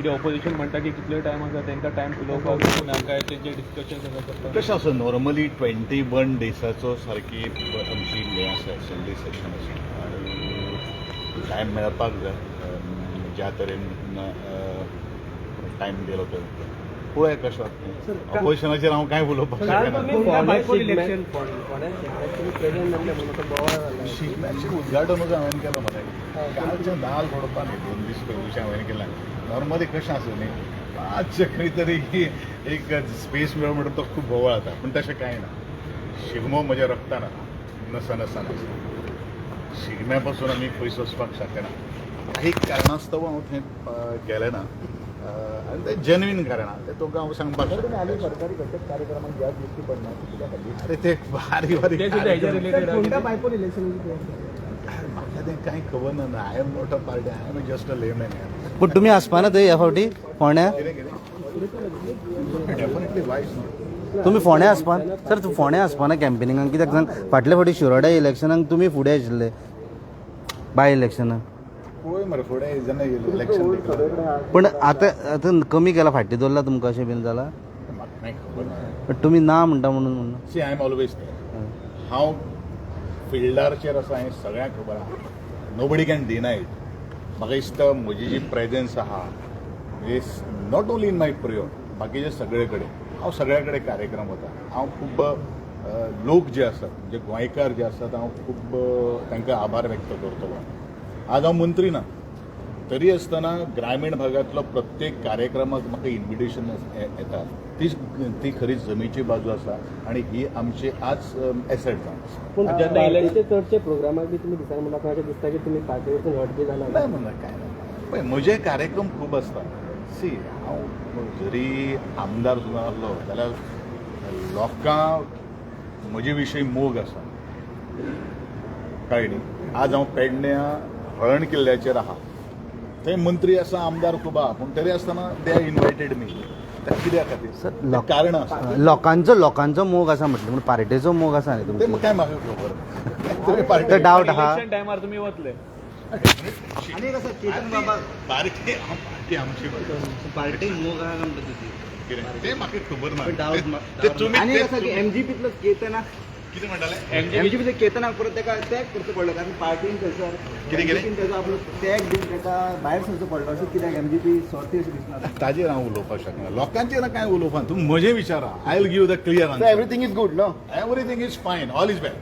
कितें ऑपोजिशन म्हणटा की कितले टायम आसा तांकां टायम उलोवपाक नाका तेंचे डिस्कशन करता कशें आसा नॉर्मली 21 डेसाचो सारकी आमची हें आसा असेंब्ली सेशन आसा आनी टायम मेळपाक जाय ज्या तरेन टायम दिलो तो पळोवया कशें जाता ऑपोजिशनाचेर हांव कांय उलोवपाक शिगम्याचें उद्घाटनूच हांवें केलो मरे कालचें नाल फोडपाक न्ही 2 दीस पयलींचें हांवें केलां नॉर्मली कशें आसा न्ही मातशें खंय तरी एक स्पेस मेळ्ळो म्हणून तो खूब बोवाळ जाता पूण तशें कांय ना शिगमो म्हज्या रक्तान नसान आसा शिगम्या पासून आमी पयस वचपाक शकना काही कारणास्तव हांव थंय गेलें ना आनी तें जेन्युइन कारणां तें तुका हांव सांगपाक शकना सरकारी घटक कार्यक्रमांक गॅस दिवची पडना अरे ते बारीक बायपोल इलेक्शन म्हाका तें कांय खबर ना I am not a party I am just a layman पण तुम्ही आसपाना थंय ह्या फावटी फोण्या डेफिनेटली वायज तुम्ही फोण्या आसपान सर फोण्या आसपाना कॅम्पेनिंगाक कित्याक सांग फाटल्या फावटी शिरोड्या इलेक्शनाक तुमी फुडें आशिल्ले बाय इलेक्शनाक पळय मरे फुडें जेन्ना इलेक्शन पण आतां कमी केला फाटी दवरला तुमकां अशें बीन जालां म्हाका कांय खबर ना पण तुमी ना म्हणटा म्हणून सी आय एम ऑलवेज हांव फिल्डारचेर आसा हें सगळ्यांक खबर आहा नोबडी कॅन डिनाय इट म्हाका दिसता म्हजी जी प्रेजन्स आहा is not only in my प्रियो बाकीचे सगळे कडेन हांव सगळ्या कडेन कार्यक्रम वता हांव खूब लोक जे आसात म्हणजे गोंयकार जे आसात हांव खूब तांकां आभार व्यक्त करतलो आज हांव मंत्री ना तरी आसतना ग्रामीण भागांतलो प्रत्येक कार्यक्रमाक म्हाका इन्विटेशन येता ती खरी जमेची बाजू आसा आनी ही आमची आज एसेट जावन पूण जेन्ना चडशे प्रोग्रामाक बी तुमी दिसांनी म्हणटा अशें दिसता की तुमी पार्टी वचून हटके जाना नाही म्हणा काय नाही पळय म्हजे कार्यक्रम खूब आसता सी हांव जरी आमदार सुद्दां आसलो जाल्यार लोकांक म्हजे विशीं मोग आसा कळ्ळें न्ही आज हांव पेडण्या हळण किल्ल्याचेर आहा थंय मंत्री आसा आमदार खूब आहा पूण तरी आसतना दे आर इन्वायटेड मी कित्या खातीर कारण आसा लोकांचो मोग आसा म्हटलें पूण पार्टेचो मोग आसा न्ही ते तुमचो काय म्हाका खबर तुमी पार्टी डावट आहा इलेक्शन टायमार तुमी वतले आनी कसं केतन बाबा पार्टी आमची पार्टी मोग आहा कितें ते म्हाका खबर ना डावट ते तुमी आनी कसं की एमजीपीतलो केतना कितें म्हणटाले एमजीपीतलो केतनाक परत ताका टॅग करचो पडलो कारण पार्टीन थंयसर कितें? तेजो आपलो टॅग दिवन ताका भायर सरचो पडलो अशें कित्याक एमजीपी सोरती अशें दिसना ताजेर हांव उलोवपाक शकना लोकांचेर काय उलोवपाक तुमी म्हजें विचारा I will give the clear answer everything is good no everything is fine all is well